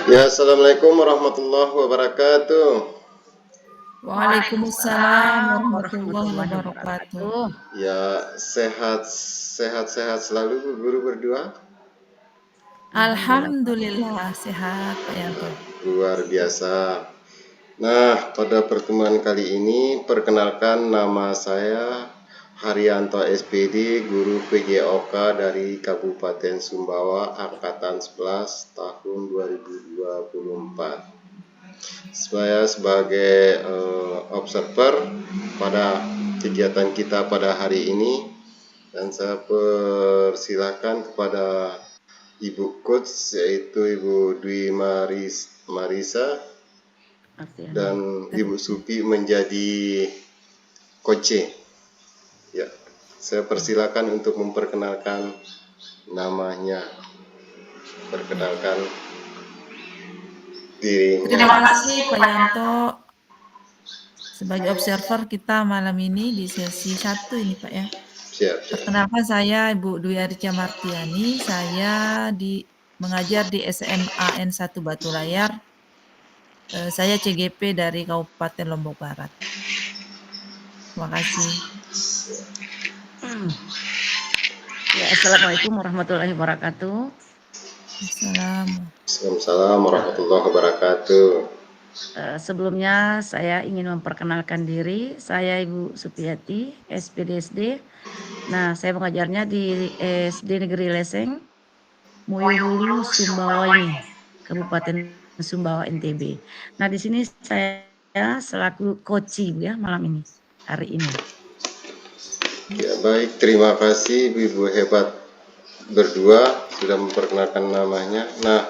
Ya, assalamualaikum warahmatullahi wabarakatuh. Waalaikumsalam Waalaikumsalam warahmatullahi warahmatullahi wabarakatuh. wabarakatuh. Ya, sehat selalu Bu Guru berdua. Alhamdulillah. Alhamdulillah sehat Pak Yanto. Luar biasa. Nah, pada pertemuan kali ini perkenalkan nama saya Haryanto SPD, Guru PJOK dari Kabupaten Sumbawa Angkatan 11 tahun 2024. Saya sebagai observer pada kegiatan kita pada hari ini, dan saya persilakan kepada Ibu Coach, yaitu Ibu Dwi Marisa dan Ibu Supi menjadi Coach. Ya, saya persilakan untuk memperkenalkan namanya. Perkenalkan dirinya. Terima kasih Pak Yanto. Sebagai observer kita malam ini di sesi 1 ini Pak ya. Siap. Perkenalkan saya Ibu Dwi Arica Martiani. Saya mengajar di SMA N1 Batu Layar. Saya CGP dari Kabupaten Lombok Barat. Terima kasih. Ya, assalamualaikum warahmatullahi wabarakatuh. Assalamualaikum warahmatullahi wabarakatuh. Sebelumnya saya ingin memperkenalkan diri. Saya Ibu Supiati, SPDSD. Nah, saya mengajarnya di SD Negeri Leseng, Muyuhulu, Sumbawa ini, Kabupaten Sumbawa NTB. Nah, di sini saya selaku coach ya malam ini, hari ini. Ya, baik, terima kasih Ibu hebat berdua sudah memperkenalkan namanya. Nah,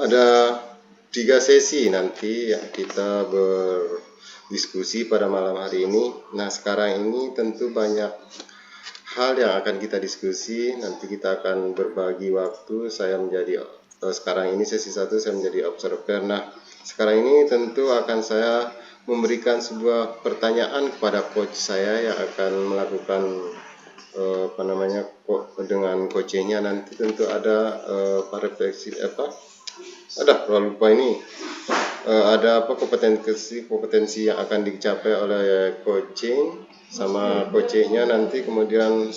ada 3 sesi nanti yang kita berdiskusi pada malam hari ini. Nah, sekarang ini tentu banyak hal yang akan kita diskusi. Nanti kita akan berbagi waktu. Sekarang ini sesi 1 saya menjadi observer. Nah, sekarang ini tentu akan saya memberikan sebuah pertanyaan kepada coach saya yang akan melakukan dengan coachnya. Nanti tentu ada refleksi ada kompetensi yang akan dicapai oleh coaching sama coachnya. Nanti kemudian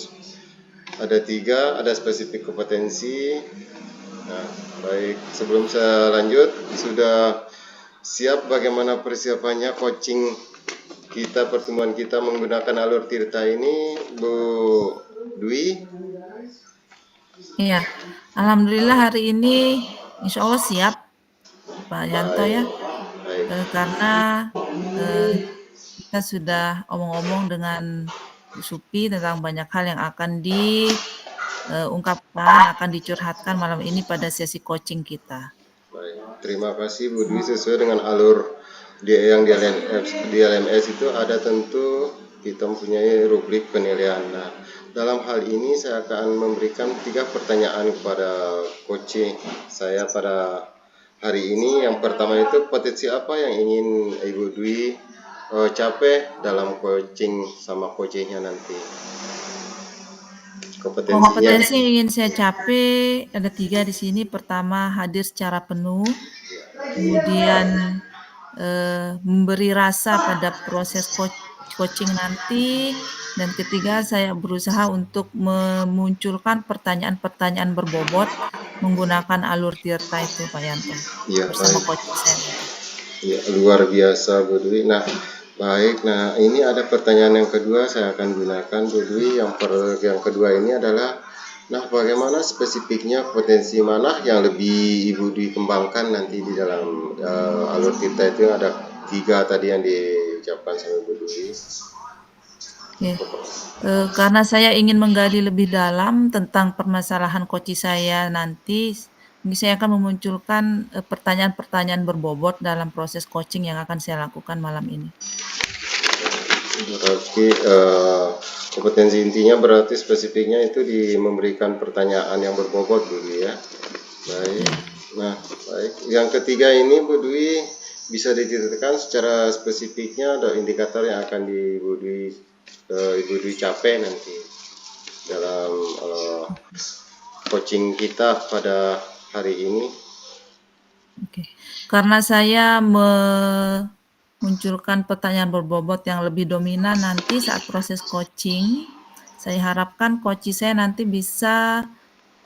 ada spesifik kompetensi. Nah, baik, sebelum saya lanjut, sudah siap bagaimana persiapannya coaching kita, pertemuan kita menggunakan alur tirta ini, Bu Dwi? Iya, alhamdulillah hari ini insya Allah siap Pak Yanto ya. Karena kita sudah omong-omong dengan Bu Supi tentang banyak hal yang akan diungkapkan, akan dicurhatkan malam ini pada sesi coaching kita. Baik, terima kasih Bu Dwi. Sesuai dengan alur yang di LMS itu ada tentu kita mempunyai rubrik penilaian. Nah, dalam hal ini saya akan memberikan 3 pertanyaan kepada coach saya pada hari ini. Yang pertama itu, potensi apa yang ingin Ibu Dwi capai dalam coaching sama coachnya nanti? Kompetensi yang ingin saya capai ada 3 di sini. Pertama, hadir secara penuh. Kemudian memberi rasa pada proses coaching nanti. Dan ketiga, saya berusaha untuk memunculkan pertanyaan-pertanyaan berbobot menggunakan alur tirta itu Pak Yanto. Ya, bersama coaching saya nanti. Ya, luar biasa Bu Dwi. Nah, baik. Nah, ini ada pertanyaan yang kedua saya akan gunakan Bu Dwi. Yang kedua ini adalah, nah, bagaimana spesifiknya potensi mana yang lebih Ibu Dwi kembangkan nanti di dalam alur tirta itu? Ada 3 tadi yang diucapkan sama Bu Dwi. Oke. Karena saya ingin menggali lebih dalam tentang permasalahan coach saya nanti, saya akan memunculkan pertanyaan-pertanyaan berbobot dalam proses coaching yang akan saya lakukan malam ini. Berarti kompetensi intinya berarti spesifiknya itu memberikan pertanyaan yang berbobot Bu Dwi ya. Baik. Nah, baik. Yang ketiga ini Bu Dwi bisa diceritakan secara spesifiknya ada indikator yang akan Ibu Dwi capai nanti dalam coaching kita pada hari ini. Oke. Karena saya memunculkan pertanyaan berbobot yang lebih dominan nanti saat proses coaching, saya harapkan coach saya nanti bisa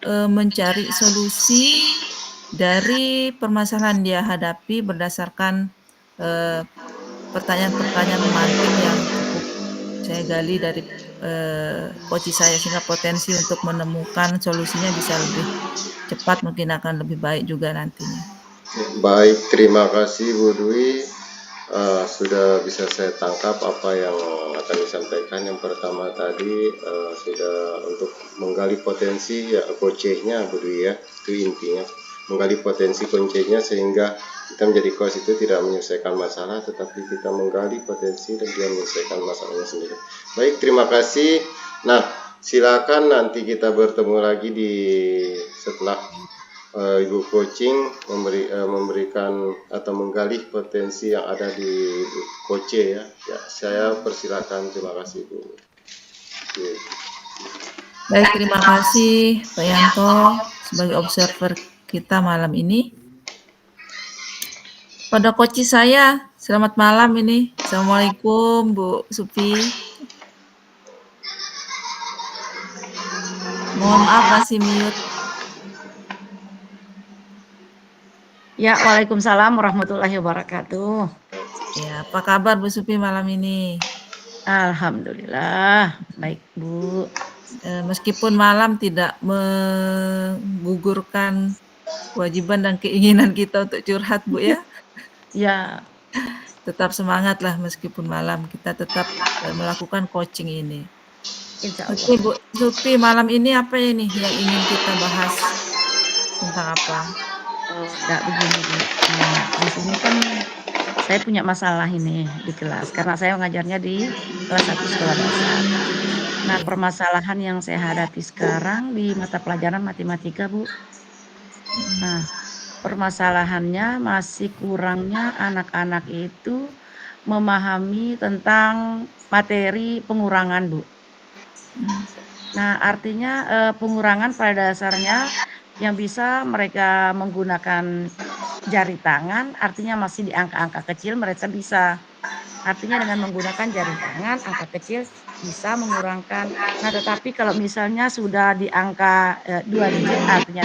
mencari solusi dari permasalahan dia hadapi berdasarkan pertanyaan-pertanyaan memantik yang cukup saya gali dari coach saya, sehingga potensi untuk menemukan solusinya bisa lebih cepat, mungkin akan lebih baik juga nantinya. Baik, terima kasih Bu Dwi. Sudah bisa saya tangkap apa yang akan disampaikan. Yang pertama tadi sudah untuk menggali potensi ya coachnya Bu Dwi ya, itu intinya menggali potensi coachnya sehingga kita menjadi coach itu tidak menyelesaikan masalah, tetapi kita menggali potensi dan dia menyelesaikan masalahnya sendiri. Baik, terima kasih. Nah, silakan nanti kita bertemu lagi di setelah Ibu coaching memberikan atau menggali potensi yang ada di coach ya. Ya, saya persilakan. Terima kasih Bu. Baik, terima kasih Pak Yanto sebagai observer kita malam ini. Pada coach saya, selamat malam ini. Assalamualaikum Bu Supi. Mohon maaf masih mute. Ya, waalaikumsalam warahmatullahi wabarakatuh. Ya, apa kabar Bu Supi malam ini? Alhamdulillah, baik Bu. Meskipun malam tidak menggugurkan kewajiban dan keinginan kita untuk curhat Bu ya. Ya, Tetap semangatlah meskipun malam, kita tetap melakukan coaching ini. insya Allah. Oke Bu Supi, malam ini apa ini yang ingin kita bahas? Tentang apa? Enggak begini Bu. Nah, di sini kan saya punya masalah ini di kelas karena saya mengajarnya di kelas 1 sekolah dasar. Nah, permasalahan yang saya hadapi sekarang di mata pelajaran matematika Bu. Nah, permasalahannya masih kurangnya anak-anak itu memahami tentang materi pengurangan Bu. Nah, artinya pengurangan pada dasarnya yang bisa mereka menggunakan jari tangan, artinya masih di angka-angka kecil mereka bisa. Artinya dengan menggunakan jari tangan, angka kecil bisa mengurangkan. Nah, tetapi kalau misalnya sudah di angka 2 digit artinya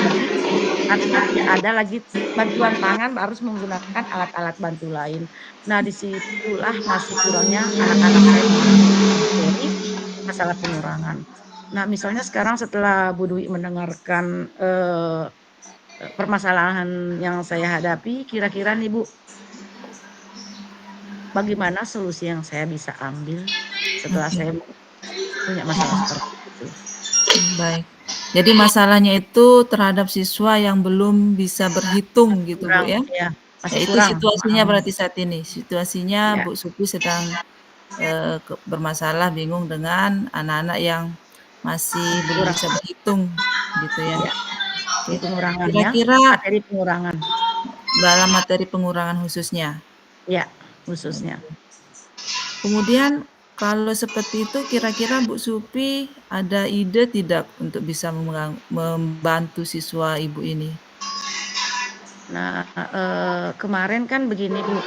tidak ada lagi bantuan tangan, harus menggunakan alat-alat bantu lain. Nah, disitulah masih kurangnya anak-anak saya materi masalah pengurangan. Nah, misalnya sekarang setelah Bu Dwi mendengarkan permasalahan yang saya hadapi, kira-kira nih Bu, bagaimana solusi yang saya bisa ambil setelah saya punya masalah seperti itu? Baik. Jadi masalahnya itu terhadap siswa yang belum bisa berhitung gitu Bu ya? Ya, masih itu kurang. situasinya berarti saat ini. Situasinya Ya. Bu Supi sedang bermasalah, bingung dengan anak-anak yang masih belum bisa berhitung gitu ya. Di pengurangannya, Kira-kira materi pengurangan. dalam materi pengurangan khususnya. Ya, khususnya. Kemudian kalau seperti itu kira-kira Bu Supi ada ide tidak untuk bisa membantu siswa Ibu ini? Nah, kemarin kan begini Bu,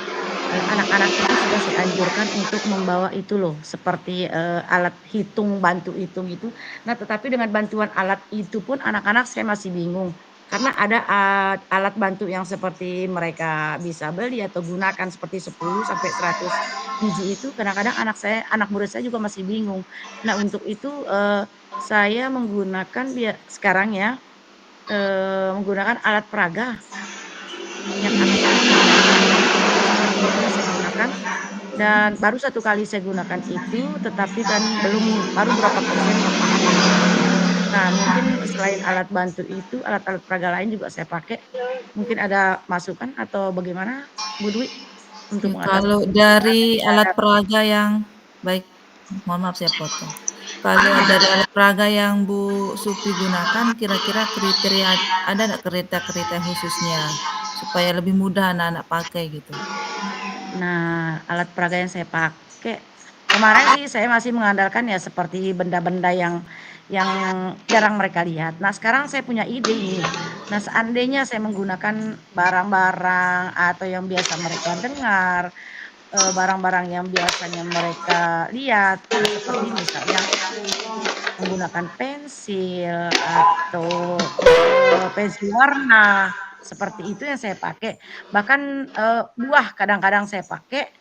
anak-anak itu sudah saya anjurkan untuk membawa itu loh, seperti alat hitung, bantu hitung itu. Nah, tetapi dengan bantuan alat itu pun anak-anak saya masih bingung. Karena ada alat bantu yang seperti mereka bisa beli atau gunakan seperti 10 sampai 100 biji itu kadang-kadang anak murid saya juga masih bingung. Nah, untuk itu saya menggunakan sekarang ya menggunakan alat peraga yang saya gunakan, dan baru 1 kali saya gunakan itu, tetapi kan baru berapa persen yang paham. Nah, mungkin selain alat bantu itu, alat-alat peraga lain juga saya pakai. Mungkin ada masukan atau bagaimana Bu Dwi untuk mengatasi? Kalau dari alat peraga yang baik, mohon maaf saya potong. Kalau dari alat peraga yang Bu Supi gunakan, kira-kira ada nggak kriteria khususnya supaya lebih mudah anak-anak pakai gitu? Nah, alat peraga yang saya pakai kemarin sih saya masih mengandalkan ya seperti benda-benda yang yang jarang mereka lihat. Nah, sekarang saya punya ide nih. Nah, seandainya saya menggunakan barang-barang atau yang biasa mereka dengar, barang-barang yang biasanya mereka lihat, seperti misalnya menggunakan pensil atau, pensil warna, seperti itu yang saya pakai. Bahkan, buah kadang-kadang saya pakai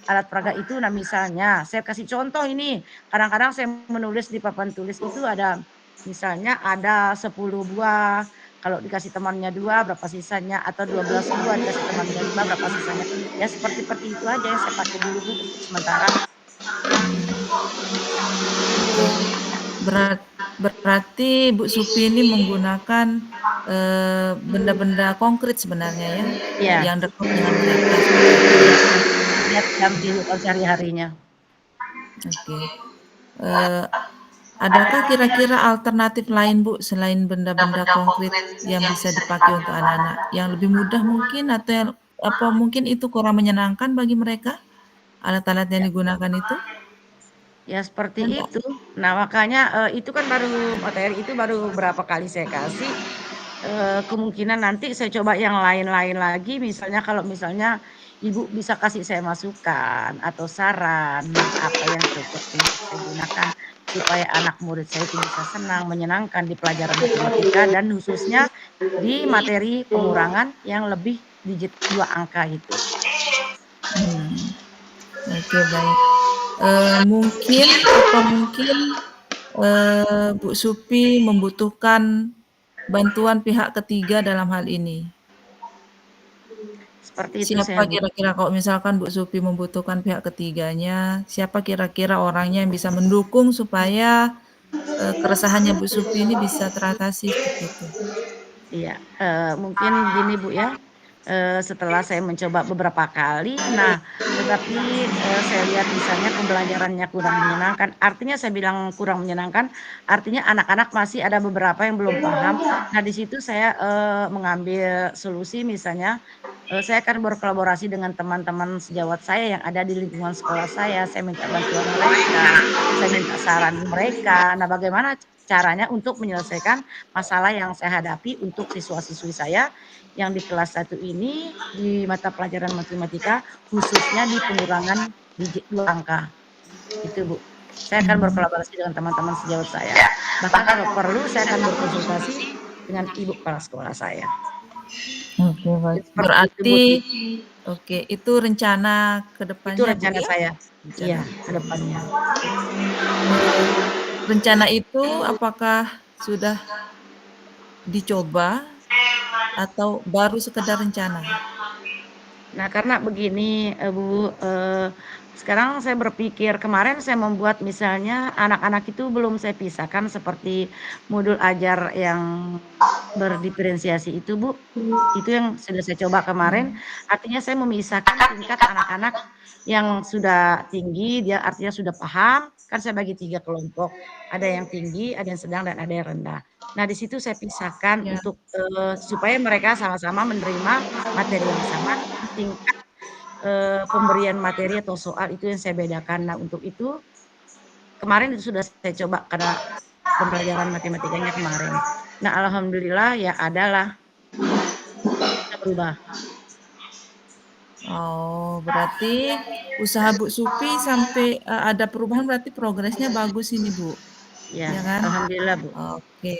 alat peraga itu. Nah, misalnya saya kasih contoh ini, kadang-kadang saya menulis di papan tulis itu ada misalnya ada 10 buah, kalau dikasih temannya 2 berapa sisanya, atau 12 buah dikasih temannya 5 berapa sisanya. Ya seperti itu aja yang saya pakai dulu, Bu, untuk sementara. Mmm, oke. Berarti Bu Supi ini menggunakan, benda-benda konkret sebenarnya ya, Iya, yang dekat dengan mereka seperti itu ya? iya. Lihat dalam kehidupan sehari-harinya. Oke. Eee, adakah kira-kira alternatif lain Bu, selain benda-benda konkret yang bisa dipakai untuk anak-anak, yang lebih mudah mungkin atau yang apa mungkin itu kurang menyenangkan bagi mereka, alat-alat yang Ya. digunakan itu? Ya seperti Ada? itu. Nah makanya, itu kan baru materi itu baru berapa kali saya kasih, kemungkinan nanti saya coba yang lain-lain lagi misalnya kalau misalnya Ibu bisa kasih saya masukan atau saran apa yang cocok untuk saya gunakan supaya anak murid saya itu bisa senang, menyenangkan di pelajaran matematika dan khususnya di materi pengurangan yang lebih digit 2 angka itu. Mmm, oke baik. Mungkin, Bu Supi membutuhkan bantuan pihak ketiga dalam hal ini? Seperti itu Siapa saya Bu. kira-kira kalau misalkan Bu Supi membutuhkan pihak ketiganya, siapa kira-kira orangnya yang bisa mendukung supaya, keresahannya Bu Supi ini bisa teratasi seperti itu? Iya, mungkin gini Bu ya, setelah saya mencoba beberapa kali, nah tetapi, saya lihat misalnya pembelajarannya kurang menyenangkan, artinya saya bilang kurang menyenangkan, artinya anak-anak masih ada beberapa yang belum paham. Nah di situ saya, mengambil solusi misalnya, saya akan berkolaborasi dengan teman-teman sejawat saya yang ada di lingkungan sekolah saya minta bantuan mereka, saya minta saran mereka. Nah bagaimana caranya untuk menyelesaikan masalah yang saya hadapi untuk siswa-siswi saya yang di kelas 1 ini di mata pelajaran matematika, khususnya di pengurangan digit 2 angka, itu Bu. Saya akan Mmm, berkolaborasi dengan teman-teman sejawat saya. Bahkan kalau perlu saya akan berkonsultasi dengan ibu kepala sekolah saya. oke baik. Seperti itu Bu. Berarti oke, itu rencana ke Itu depannya Bu rencana ya? saya. Rencana Iya, ke ke depannya. depannya. Eee, rencana itu apakah sudah dicoba atau baru sekedar rencana? Nah, karena begini, Bu, sekarang saya berpikir kemarin saya membuat misalnya anak-anak itu belum saya pisahkan seperti modul ajar yang berdiferensiasi itu, Bu. Itu yang sudah saya coba kemarin, Mmm, artinya saya memisahkan tingkat anak-anak yang sudah tinggi, dia artinya sudah paham, kan saya bagi 3 kelompok, ada yang tinggi, ada yang sedang, dan ada yang rendah. Nah, di situ saya pisahkan ya. untuk, supaya mereka sama-sama menerima materi yang sama, tapi tingkat, pemberian materi atau soal itu yang saya bedakan. Nah, untuk itu kemarin itu sudah saya coba karena pembelajaran matematikanya kemarin. Nah, alhamdulillah ya adalah bisa berubah. Oh, berarti usaha Bu Supi sampai, ada perubahan berarti progresnya bagus ini, Bu, Ya, ya kan? alhamdulillah, Bu. Oke.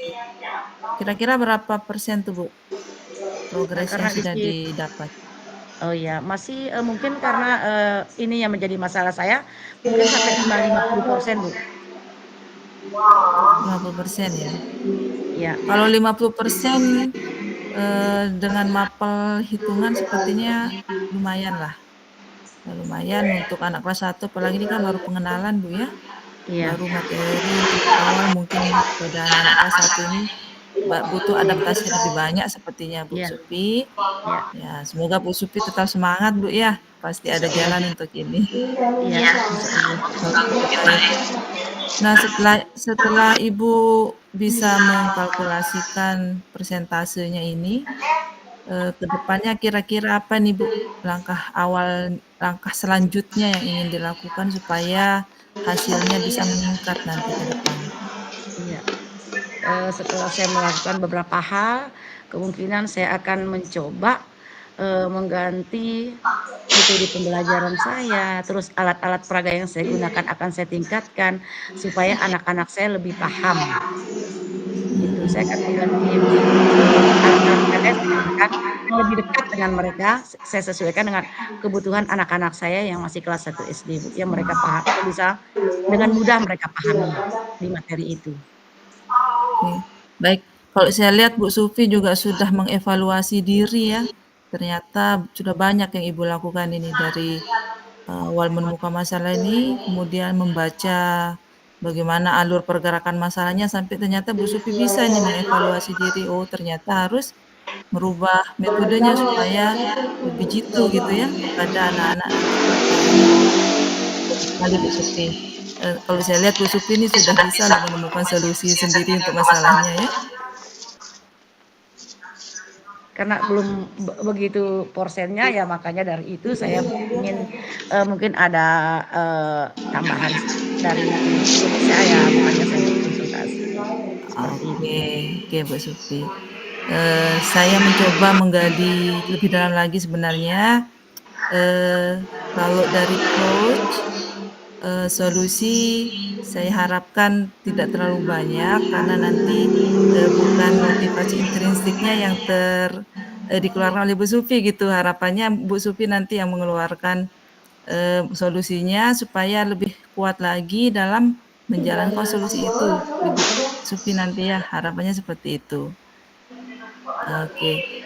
Kira-kira berapa persen tuh, Bu, Nah, progres yang karena sudah didapat? oh ya, masih, mungkin karena, ini yang menjadi masalah saya, mungkin sampai 50% Bu. 50% ya? Iya, Kalau 50%, dengan mapel hitungan sepertinya lumayanlah, lumayan untuk anak kelas 1 apalagi ini kan baru pengenalan, Bu, ya. iya, Baru materi awal mungkin pada anak-anak kelas 1 ini butuh adaptasi lebih banyak sepertinya Bu iya, Supi. iya, Ya, semoga Bu Supi tetap semangat Bu ya, pasti ada insyaallah. jalan untuk ini. Iya, insyaallah. Oke, baik. Nah, setelah Ibu bisa mengkalkulasikan persentasenya ini, ke depannya kira-kira apa nih Bu, langkah selanjutnya yang ingin dilakukan supaya hasilnya bisa meningkat nanti ke depan? Iya. setelah saya melakukan beberapa hal, kemungkinan saya akan mencoba mengganti metode pembelajaran saya, terus alat-alat peraga yang saya gunakan akan saya tingkatkan supaya anak-anak saya lebih paham. Gitu, saya akan mengganti alat-alat peraga yang saya gunakan yang lebih dekat dengan mereka, saya sesuaikan dengan kebutuhan anak-anak saya yang masih kelas 1 SD, Bu, yang mereka bisa dengan mudah mereka pahami di materi itu. Oke, baik. Kalau saya lihat Bu Sufi juga sudah mengevaluasi diri ya. Ternyata sudah banyak yang Ibu lakukan ini dari awal menemukan masalah ini, kemudian membaca bagaimana alur pergerakan masalahnya sampai ternyata Bu Sufi bisa ini mengevaluasi diri. Oh, ternyata harus merubah metodenya supaya lebih jitu gitu ya kepada anak-anak nanti pelajarannya. Bagus sekali Bu Sufi. Kalau saya lihat Bu Sufi ini sudah bisa loh menemukan solusi sendiri untuk masalahnya ya. Karena belum begitu porsennya ya makanya dari itu saya ingin mungkin ada tambahan dari guru saya makanya saya berkonsultasi seperti itu. Oke, oke Bu Sufi. Saya mencoba menggali lebih dalam lagi sebenarnya. Kalau dari coach, solusi saya harapkan tidak terlalu banyak karena nanti bukan motivasi intrinsiknya yang dikeluarkan oleh Bu Sufi gitu. Harapannya Bu Sufi nanti yang mengeluarkan solusinya supaya lebih kuat lagi dalam menjalankan solusi itu, Ibu Sufi nanti ya, harapannya seperti itu. Oke,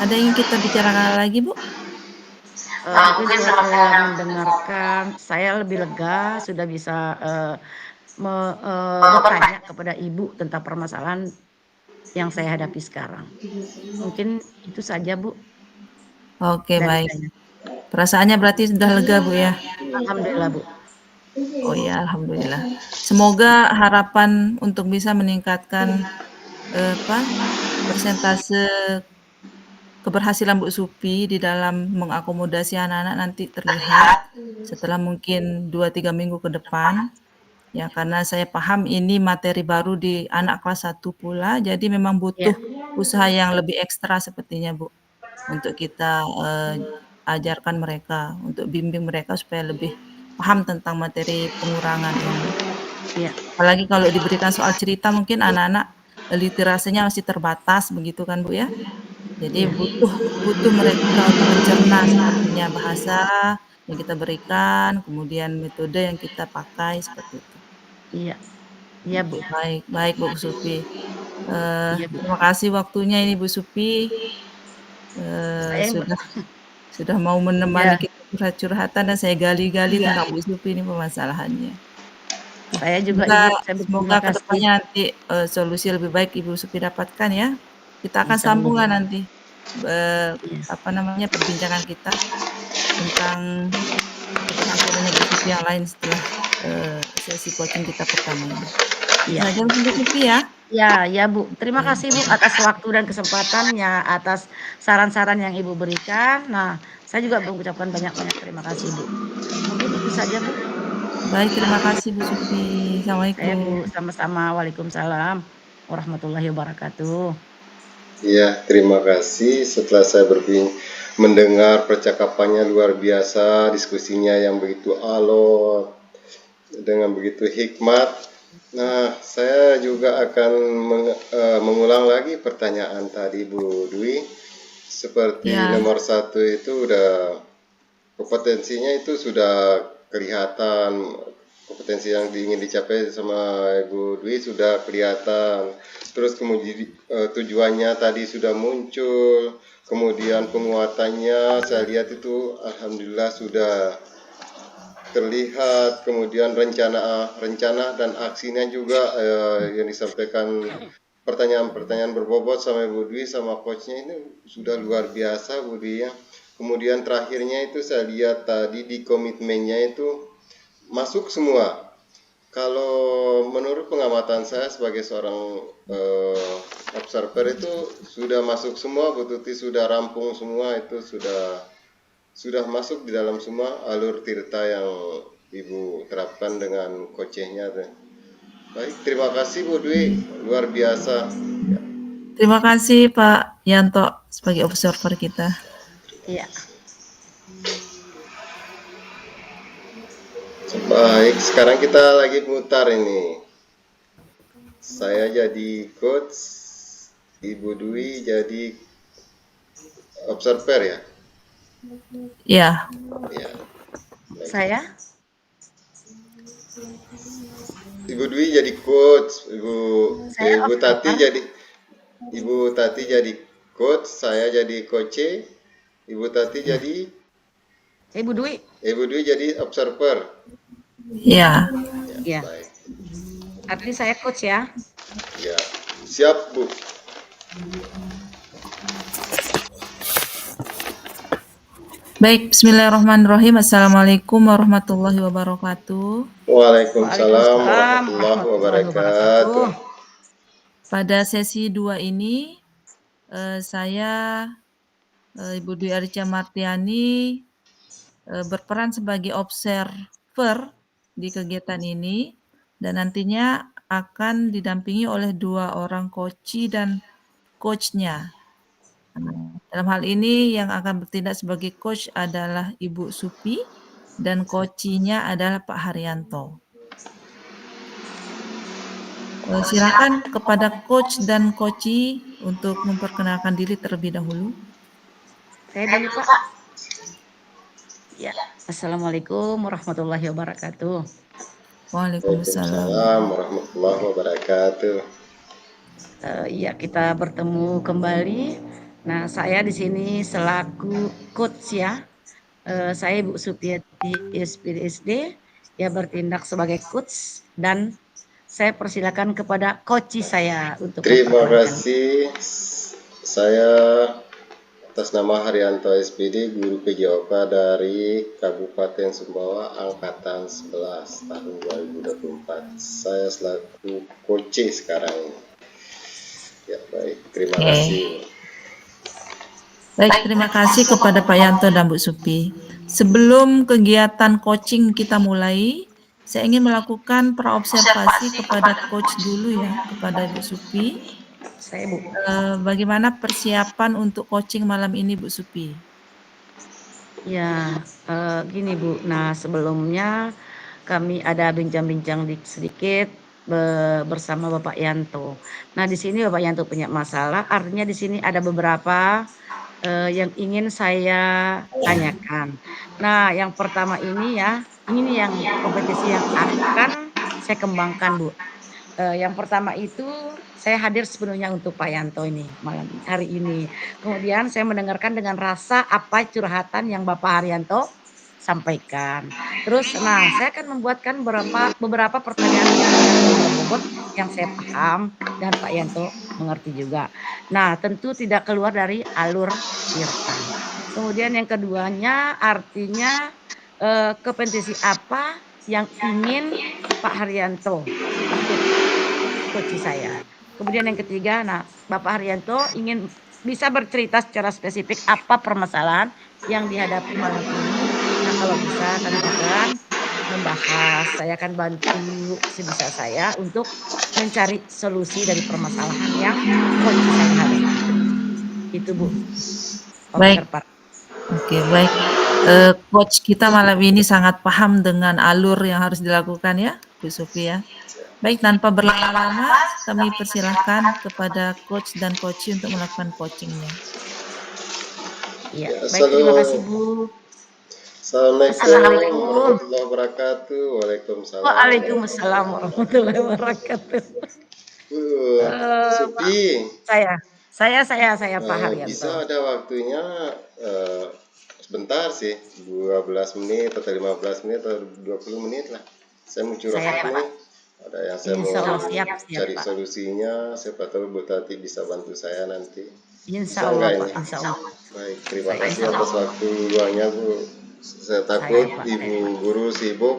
ada yang ingin kita bicarakan lagi, Bu? Mungkin setelah mendengarkan saya lebih lega sudah bisa bertanya kepada Ibu tentang permasalahan yang saya hadapi sekarang. Mungkin itu saja, Bu, Oke, dari baik. saya. Perasaannya berarti sudah lega, Bu, ya? Alhamdulillah, Bu. Oh ya, alhamdulillah. Semoga harapan untuk bisa meningkatkan persentase keberhasilan Bu Supi di dalam mengakomodasi anak-anak nanti terlihat setelah mungkin 2-3 minggu ke depan. Ya, karena saya paham ini materi baru di anak kelas 1 pula, jadi memang Ya, butuh usaha yang lebih ekstra sepertinya, Bu, untuk kita, ajarkan mereka, untuk bimbing mereka supaya lebih paham tentang materi pengurangan ini. ya, Apalagi kalau diberikan soal cerita mungkin anak-anak, literasinya masih terbatas begitu kan, Bu, ya? Jadi iya, butuh butuh mereka untuk mencerna sepertinya bahasa yang kita berikan, kemudian metode yang kita pakai, seperti itu. iya, iya, Bu. Baik baik Bu Supi. Iya, Bu. Terima kasih waktunya ini Bu Supi, Saya yang sudah mau menemani iya, kita curhat-curhatan dan saya gali-gali iya, tentang Bu Supi ini permasalahannya. Ya, saya juga semoga Ibu, saya semoga berterima ke kasih. depannya nanti, solusi lebih baik Ibu Supi dapatkan ya. Kita akan Insya Allah, Bu. sambunglah nanti, Iya, apa namanya, perbincangan kita tentang keberhasilan Ibu Supi yang lain setelah, sesi coaching kita pertama ini. Itu iya. saja mungkin Bu Supi ya? Ya, ya Bu. Terima Oke. kasih Bu atas waktu dan kesempatannya, atas saran-saran yang Ibu berikan. Nah, saya juga mengucapkan banyak-banyak terima kasih Bu. Mungkin itu saja Bu. Baik, terima kasih Bu Supi. Saya Assalamualaikum. Bu, sama-sama. Waalaikumsalam warahmatullahi wabarakatuh. Ya, terima kasih. Setelah saya mendengar percakapannya luar biasa, diskusinya yang begitu alot, dengan begitu hikmat. Nah, saya juga akan mengulang lagi pertanyaan tadi Bu Dwi. Seperti Ya, nomor 1 itu udah kompetensinya itu sudah kelihatan, kompetensi yang ingin dicapai sama Ibu Dwi sudah kelihatan. Terus kemudian tujuannya tadi sudah muncul, kemudian penguatannya saya lihat itu alhamdulillah sudah terlihat, kemudian rencana dan aksinya juga yang disampaikan pertanyaan-pertanyaan berbobot sama Ibu Dwi sama coachnya ini sudah luar biasa Bu Dwi ya. Kemudian terakhirnya itu saya lihat tadi di komitmennya itu masuk semua. Kalau menurut pengamatan saya sebagai seorang observer itu sudah masuk semua, Bu Tuti sudah rampung semua, itu sudah masuk di dalam semua alur tirta yang Ibu terapkan dengan coachnya. Baik, terima kasih Bu Dwi, luar biasa. Ya, Terima kasih Pak Yanto sebagai observer kita. Iya. baik, sekarang kita lagi mutar ini. Saya jadi coach, Ibu Dwi jadi observer ya. Ya, Ya, baik. Saya Ibu Dwi jadi coach, Saya Ibu Tati observer. jadi coach, saya jadi coach, Ibu Tati jadi Ibu Dwi. Ibu Dwi jadi observer. ya. Ya, Ya. baik. Artinya saya coach ya. Ya, siap Bu. Baik, bismillahirrahmanirrahim. Assalamualaikum warahmatullahi wabarakatuh. Waalaikumsalam Waalaikumsalam warahmatullahi warahmatullahi wabarakatuh. wabarakatuh. Pada sesi 2 ini, saya, Ibu Dwi Arica Martiani, berperan sebagai observer di kegiatan ini dan nantinya akan didampingi oleh 2 orang coach dan coach-nya. Dalam hal ini yang akan bertindak sebagai coach adalah Ibu Supi dan coach-nya adalah Pak Haryanto. Silakan kepada coach dan coach untuk memperkenalkan diri terlebih dahulu. Saya dulu Pak. Ya. Assalamualaikum warahmatullahi wabarakatuh. Waalaikumsalam. Waalaikumsalam warahmatullahi wabarakatuh. Iya, kita bertemu kembali. Nah, saya di sini selaku coach ya. Saya Ibu Supiati SPDSD ya, bertindak sebagai coach dan saya persilakan kepada coach saya untuk Terima memperkenalkan. kasih. Saya atas nama Haryanto SPD, Guru PJOK dari Kabupaten Sumbawa, Angkatan 11 tahun 2024. Saya selaku coach sekarang ini. Ya, baik. Terima Oke. kasih. Baik, terima kasih kepada Pak Yanto dan Bu Supi. Sebelum kegiatan coaching kita mulai, saya ingin melakukan praobservasi kepada coach dulu ya, kepada Bu Supi. Saya Bu. Bagaimana persiapan untuk coaching malam ini Bu Supi? Ya, gini Bu. Nah, sebelumnya kami ada bincang-bincang sedikit bersama Bapak Yanto. Nah, di sini Bapak Yanto punya masalah, artinya di sini ada beberapa yang ingin saya tanyakan. Nah, yang pertama ini ya, ini yang kompetisi yang akan saya kembangkan Bu. Yang pertama itu saya hadir sepenuhnya untuk Pak Yanto ini malam hari ini. Kemudian saya mendengarkan dengan rasa apa curhatan yang Bapak Haryanto sampaikan. Terus, nah saya akan membuatkan beberapa pertanyaan-pertanyaan yang berbobot yang saya paham dan Pak Yanto mengerti juga. Nah, tentu tidak keluar dari alur cerita. Kemudian yang keduanya artinya kompetisi apa yang ingin Pak Haryanto ikut coach saya. Kemudian yang ketiga, nah Bapak Haryanto ingin bisa bercerita secara spesifik apa permasalahan yang dihadapi malam ini. Nah, kalau bisa kami akan membahas, saya akan bantu sebisa saya untuk mencari solusi dari permasalahan yang coach saya hadapi. Itu Bu. Baik. Observer. Oke, baik. Coach kita malam ini sangat paham dengan alur yang harus dilakukan ya, Bu Supi ya. Baik, tanpa berlama-lama, kami persilahkan kepada coach dan coach untuk melakukan coachingnya. Iya, Ya, baik, terima kasih Bu. Assalamualaikum warahmatullahi wabarakatuh. Waalaikumsalam. Waalaikumsalam warahmatullahi wabarakatuh. Bu Supi, Saya Pak Haryanto. bisa ada waktunya sebentar sih, 12 menit atau 15 menit atau 20 menit lah. Saya mau curhat Saya, Pak. nih. Ada yang saya Insya mau Allah siap, cari Pak. solusinya. Siapa tahu Bu Tati bisa bantu saya nanti. Insya Bisa Allah, nggak Pak. ini? Insya Allah. Baik, terima Saya kasih insya atas Allah. waktu luangnya Bu. Saya takut Pak. Ibu Guru sibuk,